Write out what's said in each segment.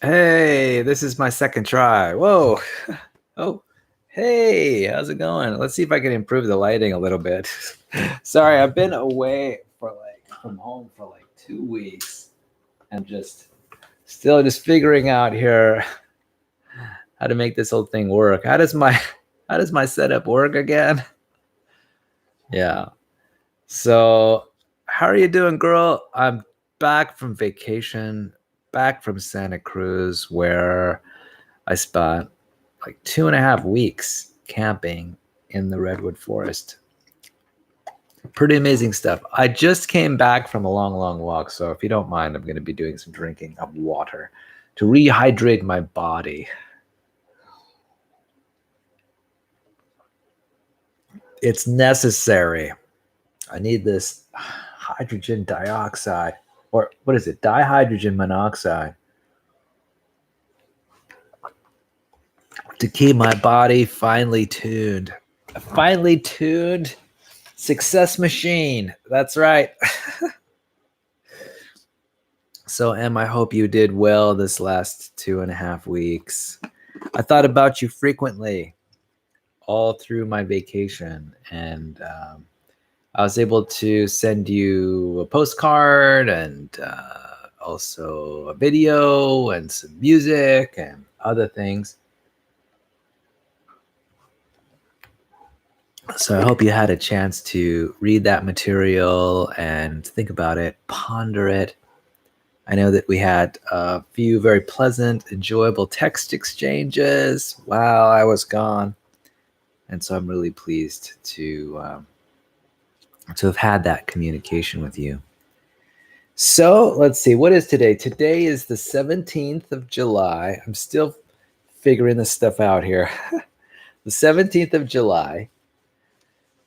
Hey, this is my second try. Whoa. Oh, hey, how's it going? Let's see if I can improve the lighting a little bit. Sorry, I've been away from home for like 2 weeks. I'm just still just figuring out here how to make this whole thing work. How does my setup work again? Yeah. So, how are you doing, girl? I'm back from vacation, back from Santa Cruz, where I spent like 2.5 weeks camping in the redwood forest. Pretty amazing stuff. I just came back from a long, long walk, so if you don't mind, I'm going to be doing some drinking of water to rehydrate my body. It's necessary. I need this hydrogen dioxide, or what is it? Dihydrogen monoxide, to keep my body finely tuned. A finely tuned success machine. That's right. So, Em, I hope you did well this last 2.5 weeks. I thought about you frequently all through my vacation, and I was able to send you a postcard and also a video and some music and other things. So, I hope you had a chance to read that material and think about it, ponder it. I know that we had a few very pleasant, enjoyable text exchanges while I was gone, and so I'm really pleased to have had that communication with you. So let's see, what is today? Today is the 17th of July. I'm still figuring this stuff out here. The 17th of July.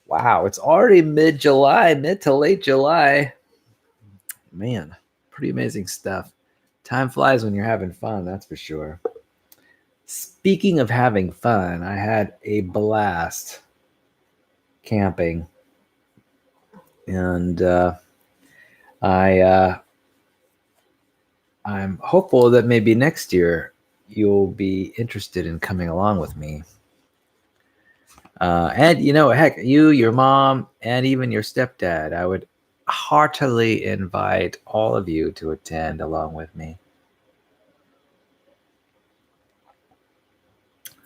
Wow, it's already mid-July, mid to late July. Man, pretty amazing stuff. Time flies when you're having fun, that's for sure. Speaking of having fun, I had a blast camping, and I I'm hopeful that maybe next year you'll be interested in coming along with me. And heck, you, your mom, and even your stepdad, I would heartily invite all of you to attend along with me.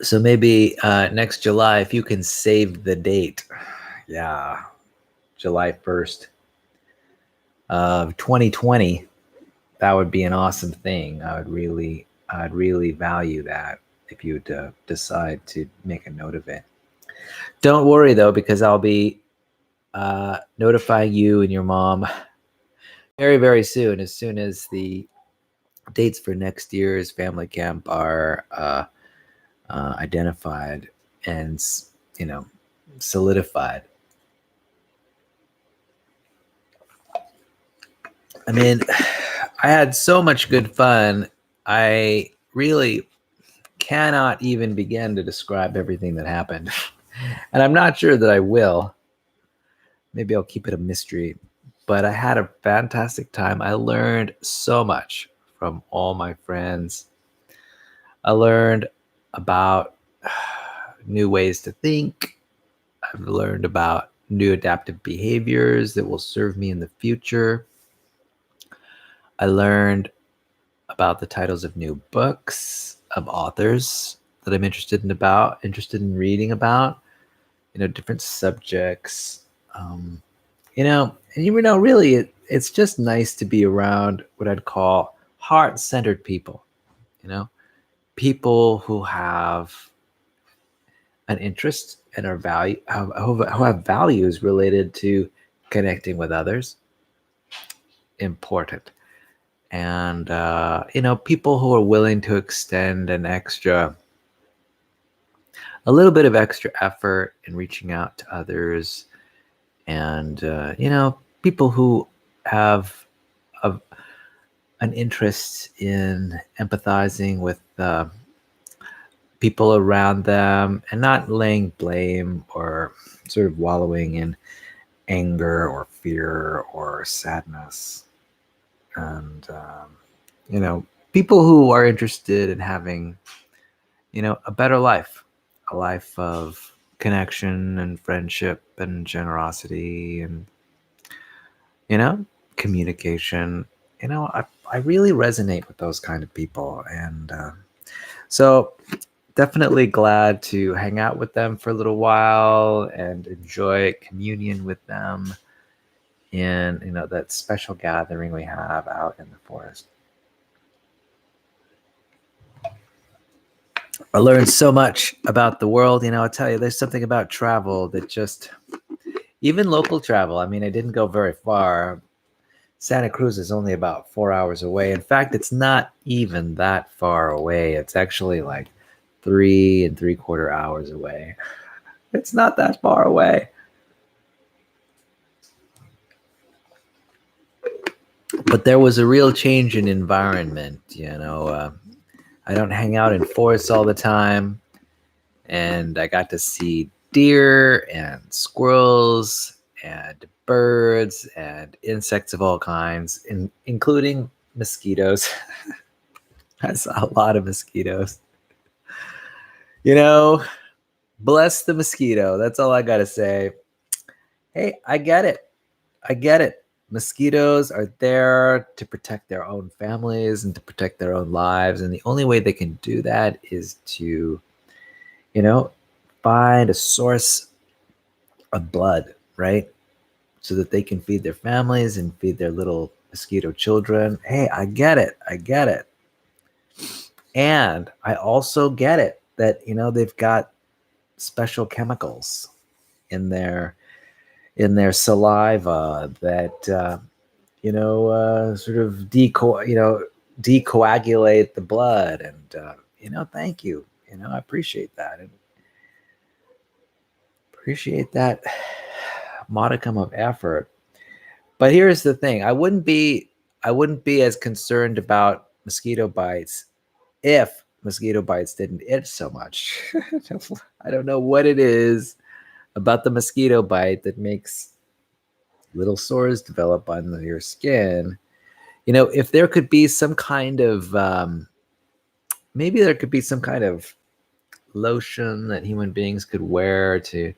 So maybe next July, if you can save the date. Yeah, July 1st of 2020, that would be an awesome thing. I'd really value that if you'd decide to make a note of it. Don't worry though, because I'll be notifying you and your mom very, very soon as the dates for next year's family camp are identified and solidified. I mean, I had so much good fun. I really cannot even begin to describe everything that happened. And I'm not sure that I will. Maybe I'll keep it a mystery. But I had a fantastic time. I learned so much from all my friends. I learned about new ways to think. I've learned about new adaptive behaviors that will serve me in the future. I learned about the titles of new books of authors that I'm interested in reading about, different subjects. And really, it's just nice to be around what I'd call heart-centered people, you know, people who have an interest and are who have values related to connecting with others. Important. And people who are willing to extend a little bit of extra effort in reaching out to others, and people who have a, an interest in empathizing with people around them and not laying blame or sort of wallowing in anger or fear or sadness. And people who are interested in having, a better life, a life of connection and friendship and generosity and, you know, communication. I really resonate with those kind of people. And so definitely glad to hang out with them for a little while and enjoy communion with them in, that special gathering we have out in the forest. I learned so much about the world. I'll tell you, there's something about travel that just, even local travel. I mean, I didn't go very far. Santa Cruz is only about 4 hours away. In fact, it's not even that far away. It's actually like 3.75 hours away. It's not that far away. But there was a real change in environment. I don't hang out in forests all the time. And I got to see deer and squirrels and birds and insects of all kinds, including mosquitoes. I saw a lot of mosquitoes. Bless the mosquito. That's all I got to say. Hey, I get it. I get it. Mosquitoes are there to protect their own families and to protect their own lives. And the only way they can do that is to, you know, find a source of blood, right? So that they can feed their families and feed their little mosquito children. Hey, I get it. I get it. And I also get it that, they've got special chemicals in their saliva that, sort of decoagulate the blood. And, thank you. I appreciate that. And appreciate that modicum of effort. But here's the thing. I wouldn't be as concerned about mosquito bites if mosquito bites didn't itch so much. I don't know what it is about the mosquito bite that makes little sores develop on your skin. If there could be some kind of maybe there could be some kind of lotion that human beings could wear to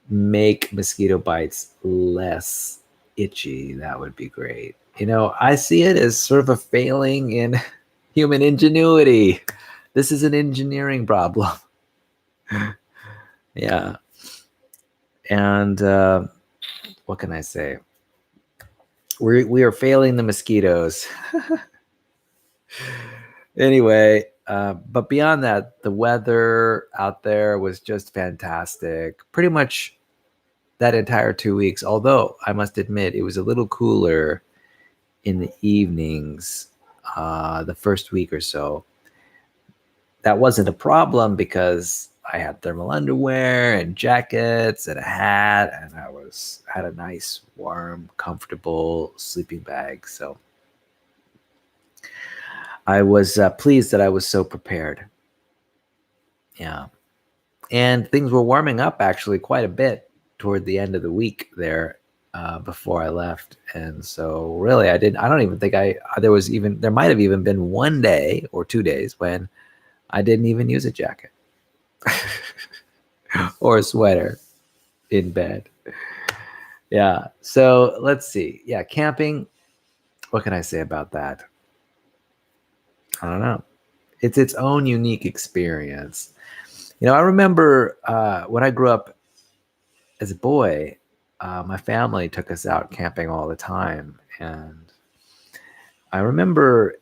make mosquito bites less itchy, that would be great. I see it as sort of a failing in human ingenuity. This is an engineering problem. Yeah. And what can I say? We are failing the mosquitoes. Anyway, but beyond that, the weather out there was just fantastic. Pretty much that entire 2 weeks, although I must admit it was a little cooler in the evenings the first week or so. That wasn't a problem because I had thermal underwear and jackets and a hat, and I had a nice, warm, comfortable sleeping bag. So I was pleased that I was so prepared. Yeah. And things were warming up actually quite a bit toward the end of the week there before I left. And so really I don't even think there might have even been 1 day or 2 days when I didn't even use a jacket or a sweater in bed. Yeah. So let's see. Yeah. Camping. What can I say about that? I don't know. It's its own unique experience. I remember when I grew up as a boy, my family took us out camping all the time. And I remember,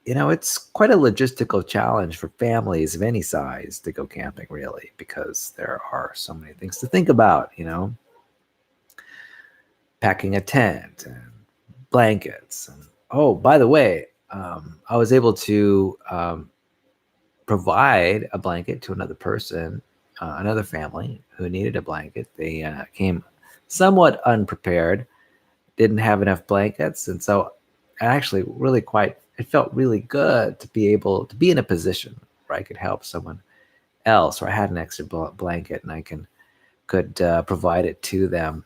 it's quite a logistical challenge for families of any size to go camping, really, because there are so many things to think about, packing a tent and blankets. And, oh, by the way, I was able to provide a blanket to another person, another family who needed a blanket. They came somewhat unprepared, didn't have enough blankets. And so actually it felt really good to be able to be in a position where I could help someone else, or I had an extra blanket and I could provide it to them.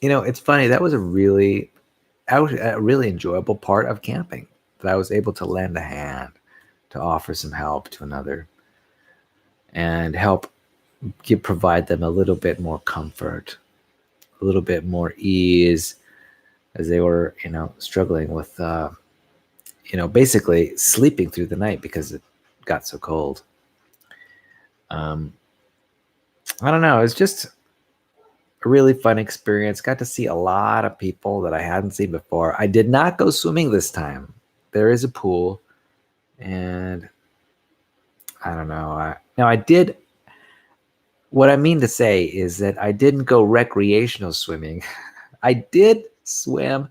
It's funny. That was a really a really enjoyable part of camping, that I was able to lend a hand, to offer some help to another, and help provide them a little bit more comfort, a little bit more ease, as they were, struggling with, basically sleeping through the night because it got so cold. Um, I don't know. It's just a really fun experience. Got to see a lot of people that I hadn't seen before. I did not go swimming this time. There is a pool, and I don't know. I did. What I mean to say is that I didn't go recreational swimming. I did swim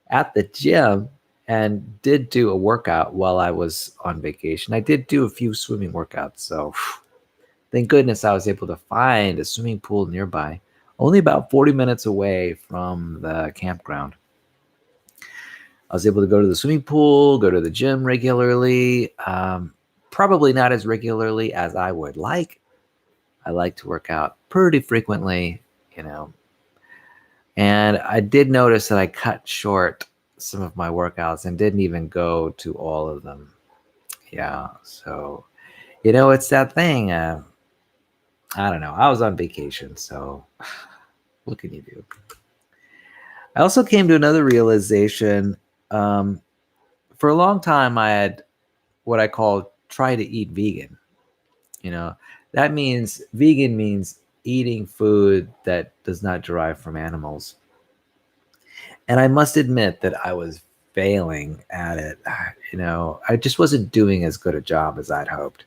at the gym and did do a workout while I was on vacation. I did do a few swimming workouts, so thank goodness I was able to find a swimming pool nearby, only about 40 minutes away from the campground. I was able to go to the swimming pool, go to the gym regularly, probably not as regularly as I would like. I like to work out pretty frequently, and I did notice that I cut short some of my workouts and didn't even go to all of them. Yeah, so, it's that thing. I don't know. I was on vacation, so what can you do? I also came to another realization. For a long time, I had what I call try to eat vegan. That means vegan means eating food that does not derive from animals. And I must admit that I was failing at it. I just wasn't doing as good a job as I'd hoped.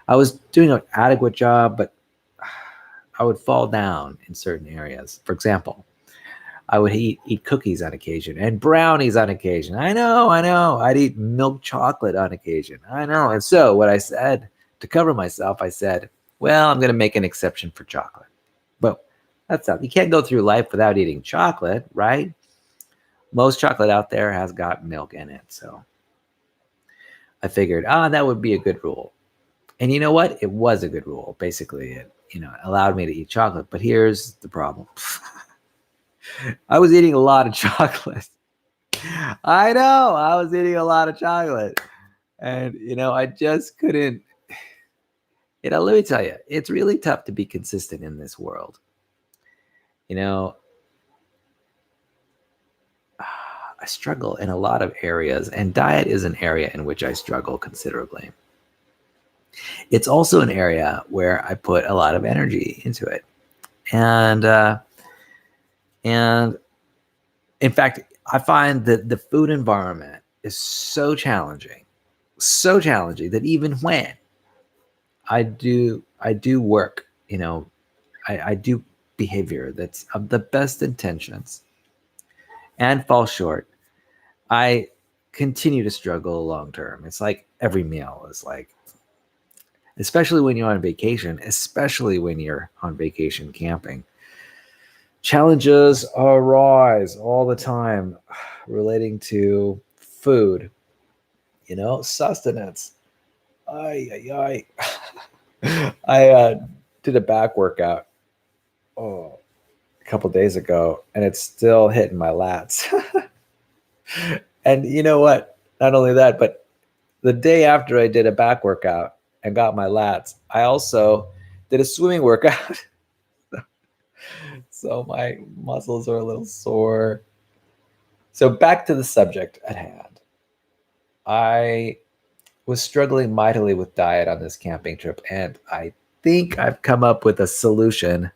I was doing an adequate job, but I would fall down in certain areas. For example, I would eat cookies on occasion and brownies on occasion. I know. I'd eat milk chocolate on occasion. I know. And so what I said to cover myself, I said, well, I'm going to make an exception for chocolate. But that's not, you can't go through life without eating chocolate, right? Most chocolate out there has got milk in it. So I figured, that would be a good rule. And you know what? It was a good rule. Basically, it, allowed me to eat chocolate. But here's the problem. I was eating a lot of chocolate. I know. I was eating a lot of chocolate. And, I just couldn't. Let me tell you, it's really tough to be consistent in this world. I struggle in a lot of areas, and diet is an area in which I struggle considerably. It's also an area where I put a lot of energy into it. And in fact, I find that the food environment is so challenging that even when I do work, I do behavior that's of the best intentions and fall short, I continue to struggle long term. It's like every meal is like, especially when you're on vacation, camping, challenges arise all the time relating to food, sustenance. I did a back workout a couple days ago, and it's still hitting my lats. And you know what? Not only that, but the day after I did a back workout and got my lats, I also did a swimming workout. So my muscles are a little sore. So back to the subject at hand. I was struggling mightily with diet on this camping trip, and I think I've come up with a solution.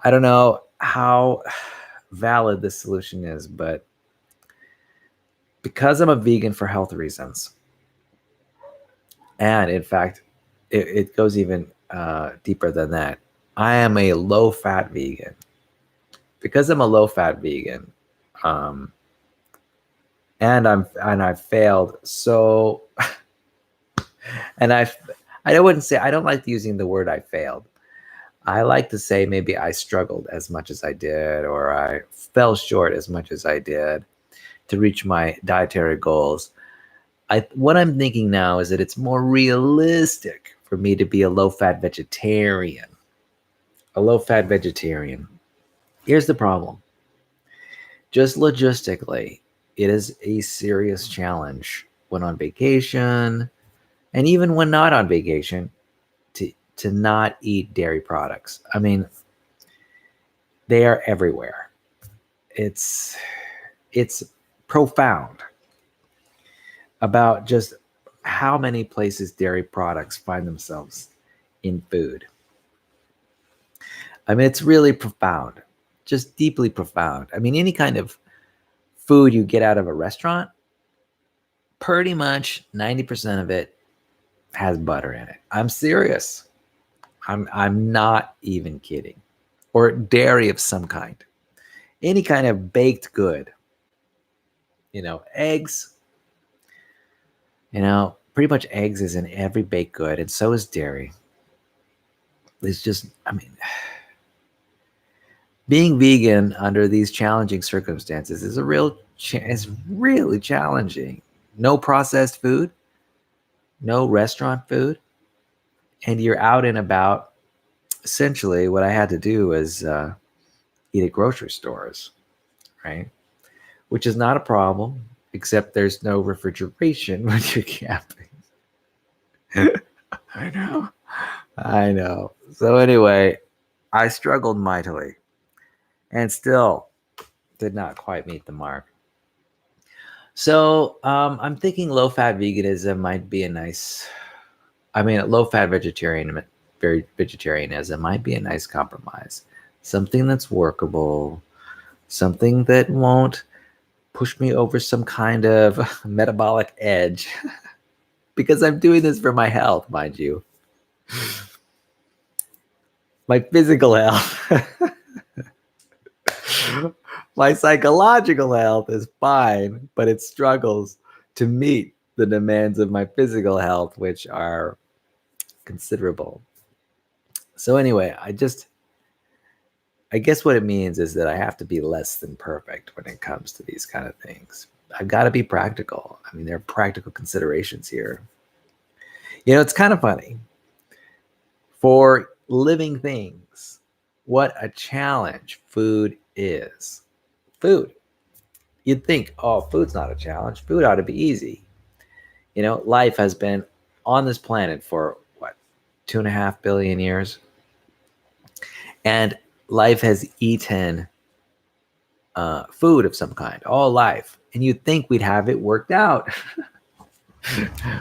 I don't know how valid this solution is, but because I'm a vegan for health reasons, and in fact, it goes even deeper than that. I am a low-fat vegan. Because I'm a low-fat vegan, and I've failed so, and I wouldn't say, I don't like using the word I failed. I like to say maybe I struggled as much as I did, or I fell short as much as I did to reach my dietary goals. What I'm thinking now is that it's more realistic for me to be a low-fat vegetarian. A low-fat vegetarian. Here's the problem. Just logistically, it is a serious challenge when on vacation and even when not on vacation to not eat dairy products. I mean, they are everywhere. It's profound about just how many places dairy products find themselves in food. I mean, it's really profound, just deeply profound. I mean, any kind of food you get out of a restaurant, pretty much 90% of it has butter in it. I'm serious. I'm not even kidding. Or dairy of some kind. Any kind of baked good. Eggs, pretty much eggs is in every baked good, and so is dairy. It's just, I mean, being vegan under these challenging circumstances is is really challenging. No processed food, no restaurant food, and you're out and about. Essentially, what I had to do was eat at grocery stores, right? Which is not a problem, except there's no refrigeration when you're camping. I know. So anyway, I struggled mightily and still did not quite meet the mark. So I'm thinking low-fat veganism might be low-fat vegetarianism might be a nice compromise. Something that's workable, something that won't push me over some kind of metabolic edge because I'm doing this for my health, mind you. My physical health. My psychological health is fine, but it struggles to meet the demands of my physical health, which are considerable. So anyway, I guess what it means is that I have to be less than perfect when it comes to these kind of things. I've got to be practical. I mean, there are practical considerations here. It's kind of funny. For living things, what a challenge food is. Food. You'd think, oh, food's not a challenge. Food ought to be easy. Life has been on this planet for what, 2.5 billion years? And life has eaten food of some kind, all life. And you'd think we'd have it worked out.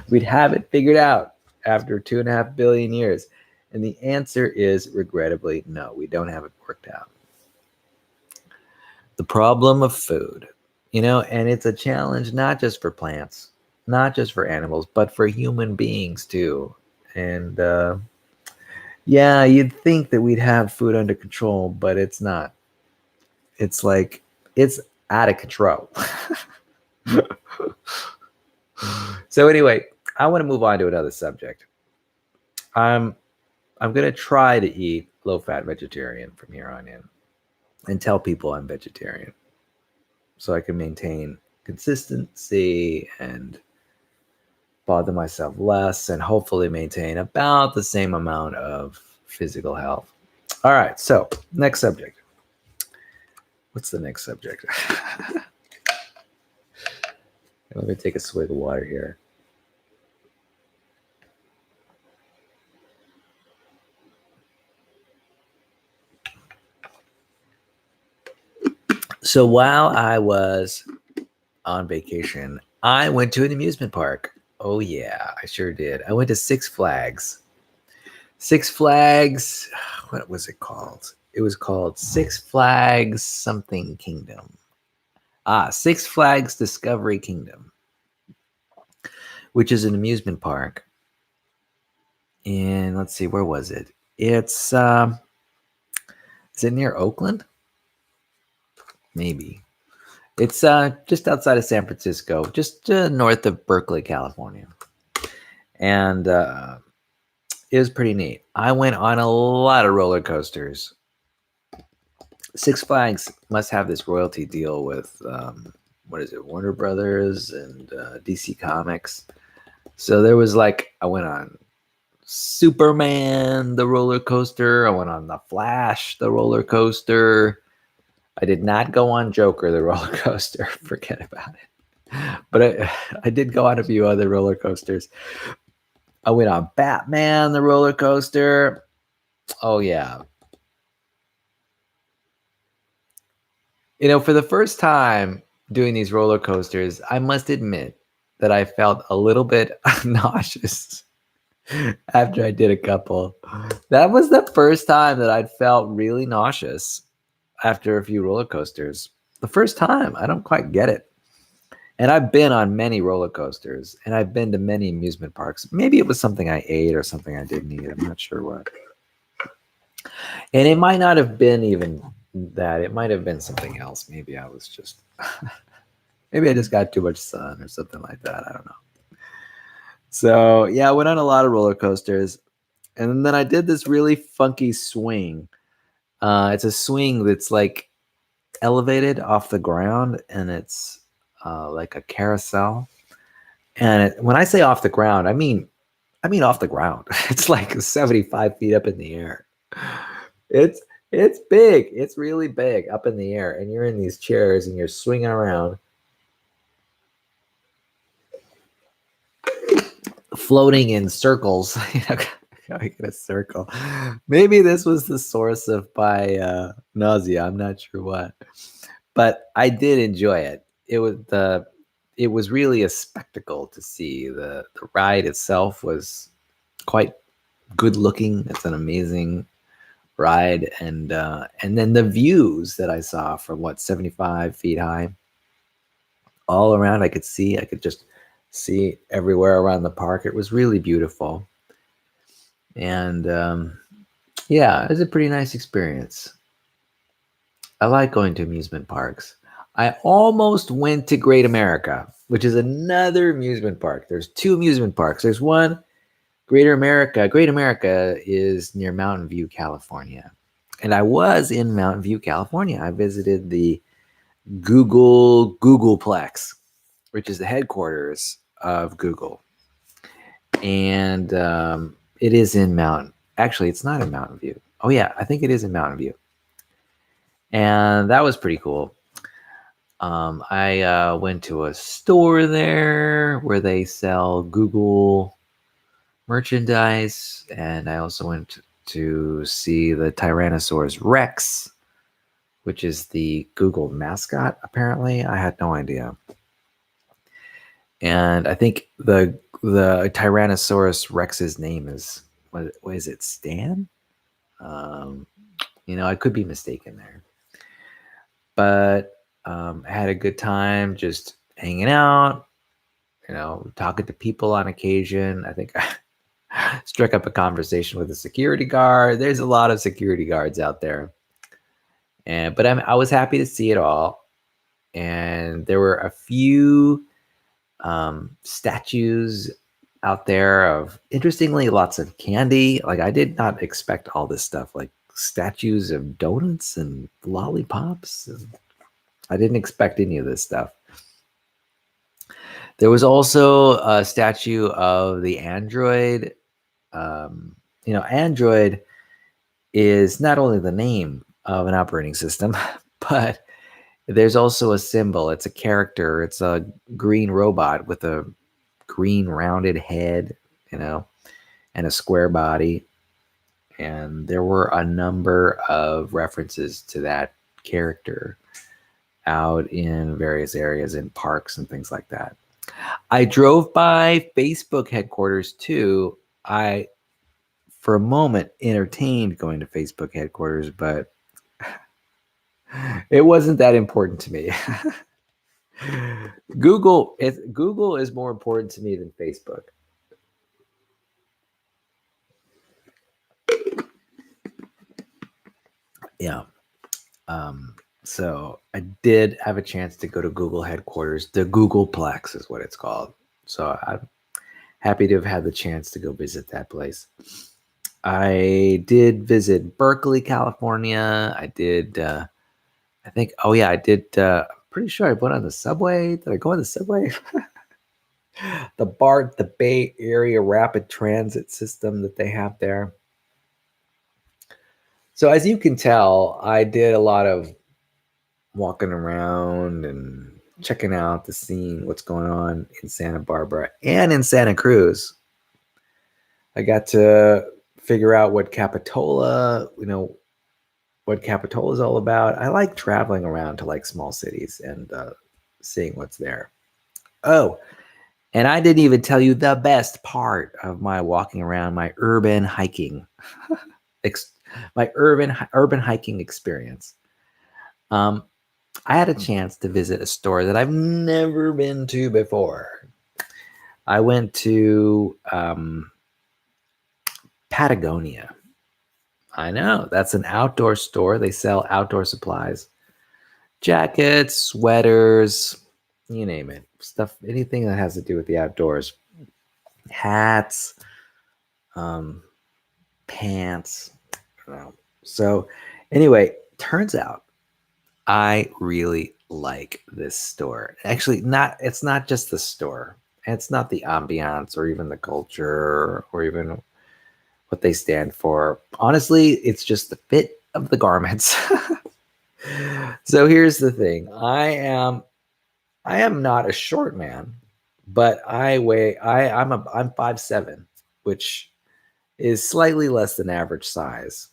We'd have it figured out after 2.5 billion years. And the answer is, regrettably, no, we don't have it worked out. The problem of food, and it's a challenge not just for plants, not just for animals, but for human beings too. And yeah, you'd think that we'd have food under control, but it's not. It's like, it's out of control. So anyway, I want to move on to another subject. I'm going to try to eat low-fat vegetarian from here on in and tell people I'm vegetarian so I can maintain consistency and bother myself less and hopefully maintain about the same amount of physical health. All right, so next subject. What's the next subject? Let me take a swig of water here. So while I was on vacation, I went to an amusement park. Oh yeah, I sure did. I went to Six Flags. Six Flags, what was it called? It was called Six Flags something Kingdom. Six Flags Discovery Kingdom, which is an amusement park. And let's see, where was it? Is it near Oakland? Maybe. It's just outside of San Francisco, just north of Berkeley, California. And it was pretty neat. I went on a lot of roller coasters. Six Flags must have this royalty deal with, Warner Brothers and DC Comics. So there was I went on Superman, the roller coaster. I went on The Flash, the roller coaster. I did not go on Joker, the roller coaster. Forget about it. But I did go on a few other roller coasters. I went on Batman, the roller coaster. Oh, yeah. For the first time doing these roller coasters, I must admit that I felt a little bit nauseous after I did a couple. That was the first time that I'd felt really nauseous after a few roller coasters. The first time. I don't quite get it. And I've been on many roller coasters and I've been to many amusement parks. Maybe it was something I ate or something I didn't eat. I'm not sure what. And it might not have been even that. It might have been something else. Maybe I was just, maybe I just got too much sun or something like that. I don't know. So yeah, I went on a lot of roller coasters. And then I did this really funky swing. It's a swing that's like elevated off the ground and it's like a carousel. And when I say off the ground, I mean off the ground. It's like 75 feet up in the air. It's it's big. It's really big up in the air, and you're in these chairs and you're swinging around, floating in circles. Going in a circle. Maybe this was the source of my nausea. I'm not sure what, but I did enjoy it. It was really a spectacle to see. The ride itself was quite good looking. It's an amazing ride, and then the views that I saw from 75 feet high, all around. I could just see everywhere around the park. It was really beautiful, and yeah, it was a pretty nice experience. I like going to amusement parks. I almost went to Great America, which is another amusement park. There's two amusement parks. There's one, Greater America. Great America is near Mountain View, California. And I was in Mountain View, California. I visited the Googleplex, which is the headquarters of Google. And it is in actually, it's not in Mountain View. Oh, yeah, I think it is in Mountain View. And that was pretty cool. I went to a store there where they sell Google merchandise, and I also went to see the Tyrannosaurus Rex, which is the Google mascot, apparently. I had no idea. And I think the Tyrannosaurus Rex's name is, what is it, Stan? I could be mistaken there. But I had a good time just hanging out, talking to people on occasion. I think I struck up a conversation with a security guard. There's a lot of security guards out there. But I was happy to see it all. And there were a few statues out there of, interestingly, lots of candy. Like, I did not expect all this stuff, like statues of donuts and lollipops. I didn't expect any of this stuff. There was also a statue of the Android. Android is not only the name of an operating system, but there's also a symbol. It's a character. It's a green robot with a green rounded head, and a square body. And there were a number of references to that character out in various areas in parks and things like that. I drove by Facebook headquarters too. I, for a moment, entertained going to Facebook headquarters, but it wasn't that important to me. Google is more important to me than Facebook. Yeah. So I did have a chance to go to Google headquarters. The Googleplex is what it's called. So I'm happy to have had the chance to go visit that place. I did visit Berkeley, California. I did, I did, pretty sure I went on the subway. Did I go on the subway? The BART, the Bay Area Rapid Transit System that they have there. So as you can tell, I did a lot of walking around and checking out the scene, what's going on in Santa Barbara and in Santa Cruz. I got to figure out what Capitola, what Capitola is all about. I like traveling around to like small cities and seeing what's there. Oh, and I didn't even tell you the best part of my walking around, my urban hiking, my urban hiking experience. I had a chance to visit a store that I've never been to before. I went to Patagonia. I know, that's an outdoor store. They sell outdoor supplies, jackets, sweaters, you name it. Stuff, anything that has to do with the outdoors. Hats, pants. So, anyway, turns out I really like this store. Actually, it's not just the store. It's not the ambiance or even the culture or even what they stand for. Honestly, it's just the fit of the garments. So here's the thing. I am not a short man, but I'm 5'7", which is slightly less than average size.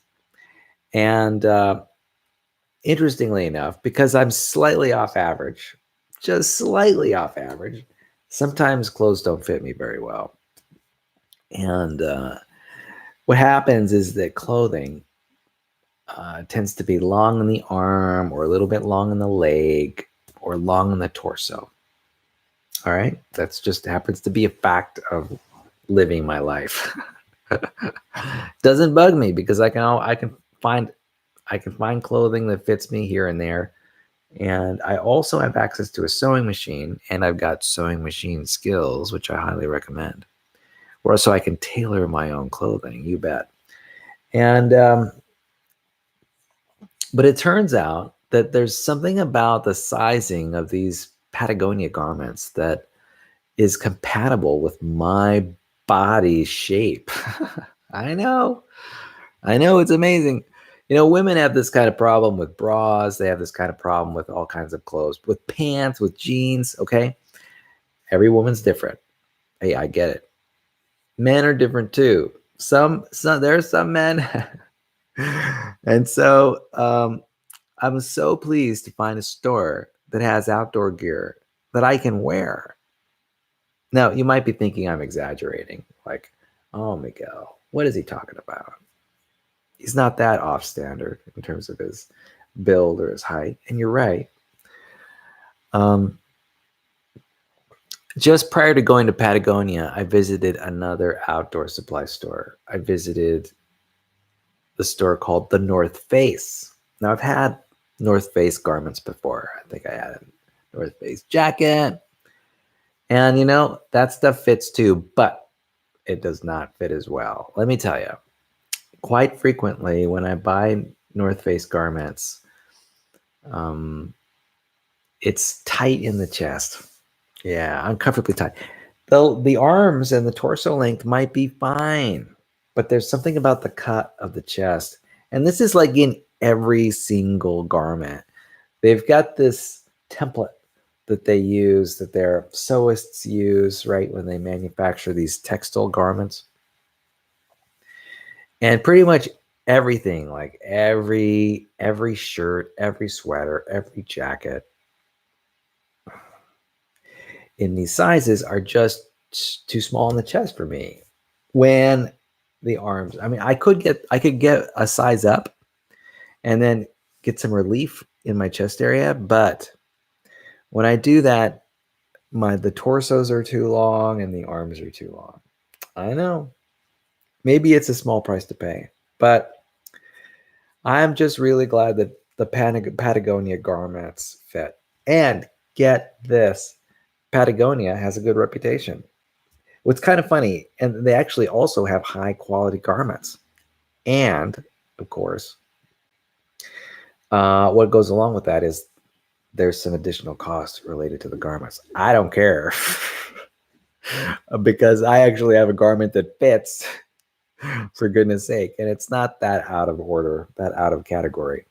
And interestingly enough, because I'm slightly off average, just slightly off average, sometimes clothes don't fit me very well. And what happens is that clothing tends to be long in the arm or a little bit long in the leg or long in the torso. All right. That's just happens to be a fact of living my life. Doesn't bug me because I can find clothing that fits me here and there. And I also have access to a sewing machine, and I've got sewing machine skills, which I highly recommend. Or so I can tailor my own clothing, you bet. And but it turns out that there's something about the sizing of these Patagonia garments that is compatible with my body shape. I know. It's amazing. Women have this kind of problem with bras. They have this kind of problem with all kinds of clothes, with pants, with jeans. Okay. Every woman's different. Hey, I get it. Men are different too. Some there are some men. And so I'm so pleased to find a store that has outdoor gear that I can wear. Now, you might be thinking I'm exaggerating. Like, oh, Miguel, what is he talking about? He's not that off standard in terms of his build or his height. And you're right. Just prior to going to Patagonia, I visited another outdoor supply store. I visited the store called The North Face. Now, I've had North Face garments before. I think I had a North Face jacket. And, that stuff fits too, but it does not fit as well. Let me tell you, quite frequently when I buy North Face garments, it's tight in the chest. Yeah, uncomfortably tight. Though the arms and the torso length might be fine, but there's something about the cut of the chest. And this is like in every single garment. They've got this template that they use, that their sewists use, right, when they manufacture these textile garments. And pretty much everything, like every shirt, every sweater, every jacket in these sizes are just too small in the chest for me. When the arms, I mean, I could get a size up and then get some relief in my chest area, but when I do that, the torsos are too long and the arms are too long. I know. Maybe it's a small price to pay, but I'm just really glad that the Patagonia garments fit. And get this, Patagonia has a good reputation. What's kind of funny, and they actually also have high quality garments. And of course, what goes along with that is there's some additional costs related to the garments. I don't care because I actually have a garment that fits, for goodness sake, and it's not that out of order, that out of category.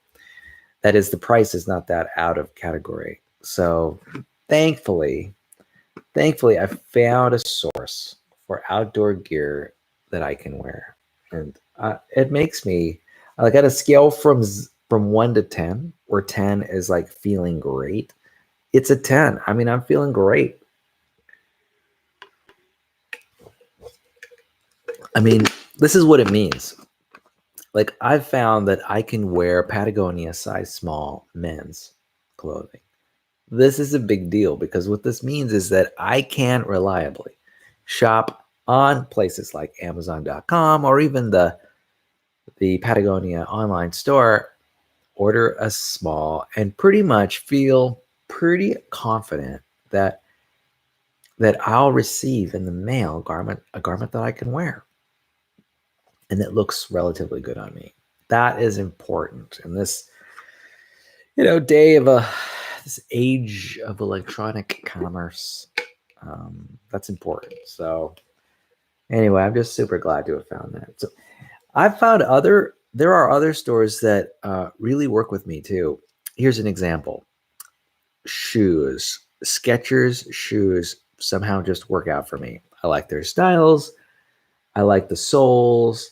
That is, the price is not that out of category. So thankfully, I found a source for outdoor gear that I can wear, and it makes me like, at a scale from 1 to 10, where 10 is like feeling great. It's a 10. I mean, I'm feeling great. I mean, this is what it means. Like, I've found that I can wear Patagonia size small men's clothing. This is a big deal, because what this means is that I can reliably shop on places like Amazon.com, or even the Patagonia online store, order a small, and pretty much feel pretty confident that I'll receive in the mail a garment that I can wear and that looks relatively good on me. That is important in this, day of this age of electronic commerce. That's important. So anyway, I'm just super glad to have found that. So I've found there are other stores that really work with me too. Here's an example. Shoes. Skechers shoes somehow just work out for me. I like their styles. I like the soles.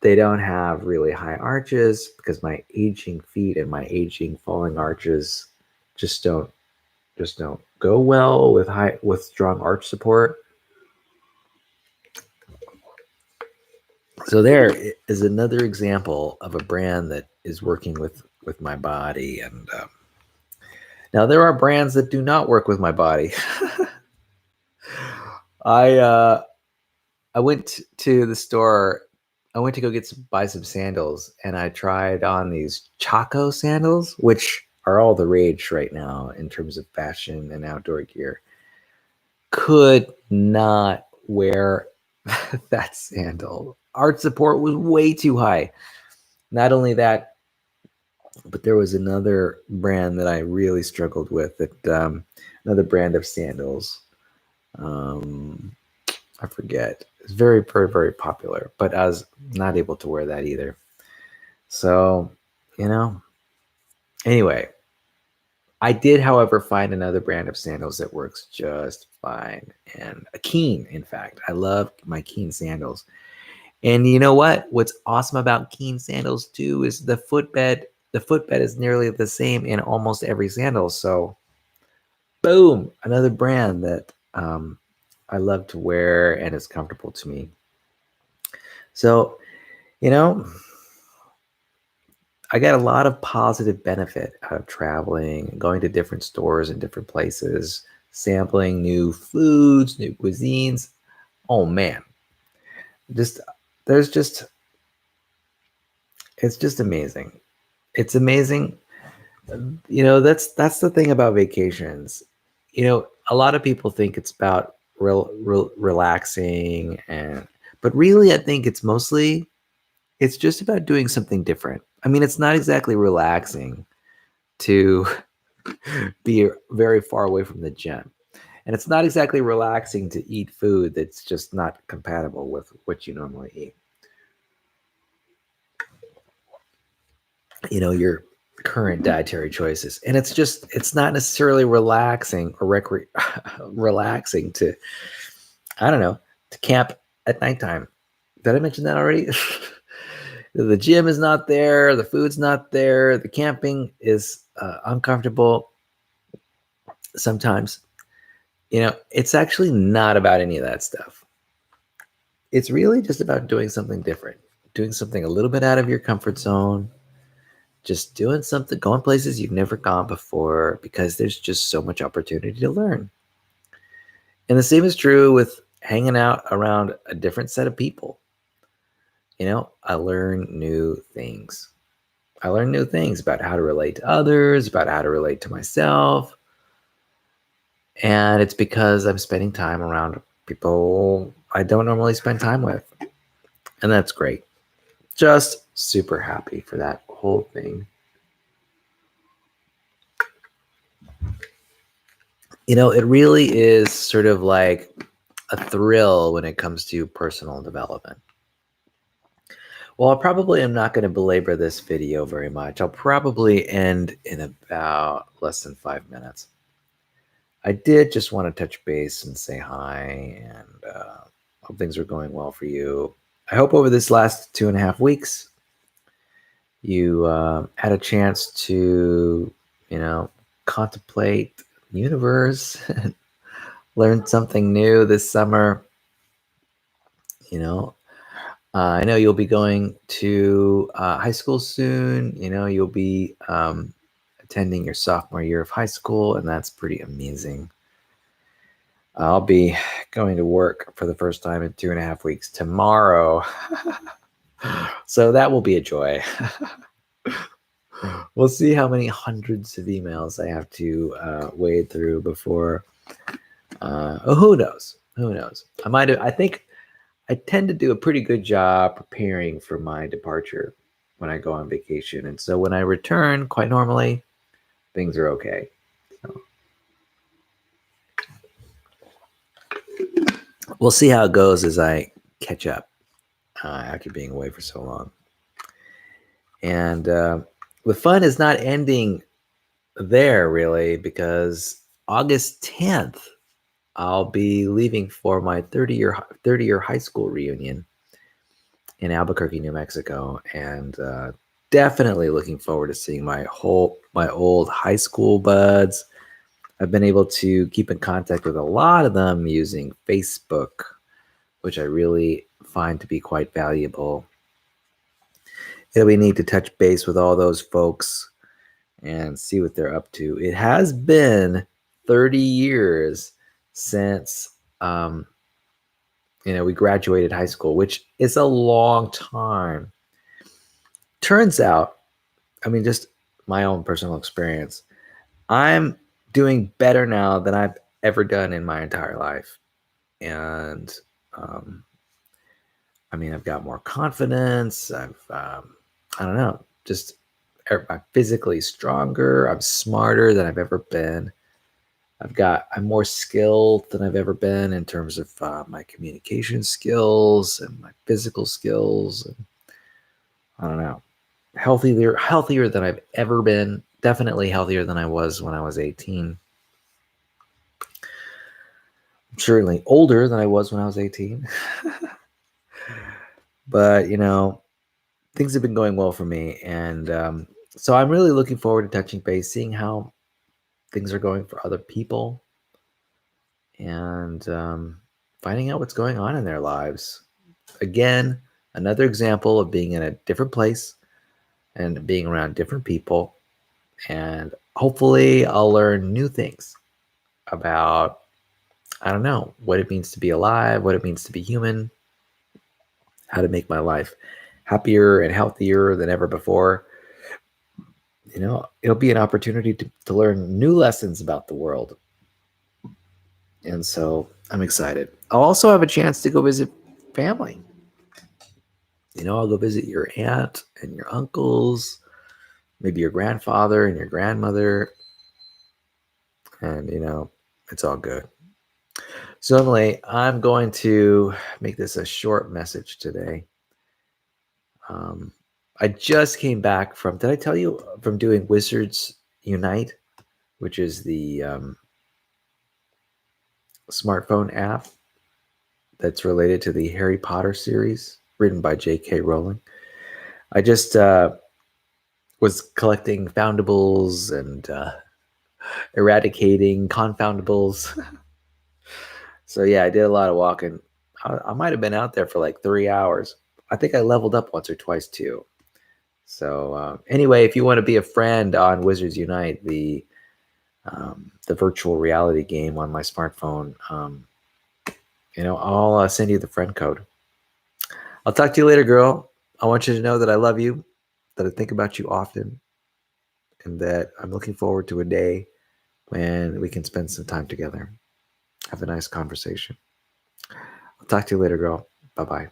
They don't have really high arches, because my aging feet and my aging falling arches just don't go well with strong arch support. So there is another example of a brand that is working with my body. And now there are brands that do not work with my body. I went to the store. I went to go buy some sandals, and I tried on these Chaco sandals, which are all the rage right now in terms of fashion and outdoor gear. Could not wear that sandal. Arch support was way too high. Not only that, but there was another brand that I really struggled with. Another brand of sandals. I forget. It's very, very, very popular, but I was not able to wear that either. So, anyway, I did, however, find another brand of sandals that works just fine. And a Keen, in fact. I love my Keen sandals. And you know what? What's awesome about Keen sandals too is the footbed. The footbed is nearly the same in almost every sandal. So, boom, another brand that I love to wear and is comfortable to me. So, I got a lot of positive benefit out of traveling, going to different stores and different places, sampling new foods, new cuisines. Oh man, just there's just it's just amazing. It's amazing. That's the thing about vacations. A lot of people think it's about relaxing, but really, I think it's just about doing something different. I mean, it's not exactly relaxing to be very far away from the gym. And it's not exactly relaxing to eat food that's just not compatible with what you normally eat. Your current dietary choices. And it's not necessarily relaxing or relaxing to, I don't know, to camp at nighttime. Did I mention that already? The gym is not there. The food's not there. The camping is uncomfortable. Sometimes, it's actually not about any of that stuff. It's really just about doing something different, doing something a little bit out of your comfort zone, just doing something, going places you've never gone before, because there's just so much opportunity to learn. And the same is true with hanging out around a different set of people. I learn new things. I learn new things about how to relate to others, about how to relate to myself. And it's because I'm spending time around people I don't normally spend time with. And that's great. Just super happy for that whole thing. It really is sort of like a thrill when it comes to personal development. Well, I probably am not going to belabor this video very much. I'll probably end in about less than 5 minutes. I did just want to touch base and say hi and hope things are going well for you. I hope over this last 2.5 weeks, you had a chance to, contemplate the universe, learn something new this summer. I know you'll be going to high school soon. You'll be attending your sophomore year of high school, and that's pretty amazing. I'll be going to work for the first time in 2.5 weeks tomorrow. So that will be a joy. We'll see how many hundreds of emails I have to wade through before. Who knows? Who knows? I think I tend to do a pretty good job preparing for my departure when I go on vacation. And so when I return, quite normally, things are okay. So we'll see how it goes as I catch up after being away for so long. And the fun is not ending there, really, because August 10th, I'll be leaving for my 30-year high school reunion in Albuquerque, New Mexico, and definitely looking forward to seeing my old high school buds. I've been able to keep in contact with a lot of them using Facebook, which I really find to be quite valuable. It'll be neat to touch base with all those folks and see what they're up to. It has been 30 years since we graduated high school, which is a long time. Turns out, just my own personal experience, I'm doing better now than I've ever done in my entire life. And I've got more confidence. I'm physically stronger. I'm smarter than I've ever been. I'm more skilled than I've ever been in terms of my communication skills and my physical skills. And healthier than I've ever been. Definitely healthier than I was when I was 18. I'm certainly older than I was when I was 18. But, things have been going well for me. And so I'm really looking forward to touching base, seeing how things are going for other people, and finding out what's going on in their lives. Again, another example of being in a different place and being around different people. And hopefully I'll learn new things about, what it means to be alive, what it means to be human, how to make my life happier and healthier than ever before. It'll be an opportunity to learn new lessons about the world. And so I'm excited. I'll also have a chance to go visit family. I'll go visit your aunt and your uncles, maybe your grandfather and your grandmother. And, it's all good. So, Emily, I'm going to make this a short message today. I just came back from, did I tell you, from doing Wizards Unite, which is the smartphone app that's related to the Harry Potter series written by J.K. Rowling. I just was collecting foundables and eradicating confoundables. So yeah, I did a lot of walking. I might have been out there for like 3 hours. I think I leveled up once or twice too. So anyway, if you want to be a friend on Wizards Unite, the virtual reality game on my smartphone, I'll send you the friend code. I'll talk to you later, girl. I want you to know that I love you, that I think about you often, and that I'm looking forward to a day when we can spend some time together. Have a nice conversation. I'll talk to you later, girl. Bye-bye.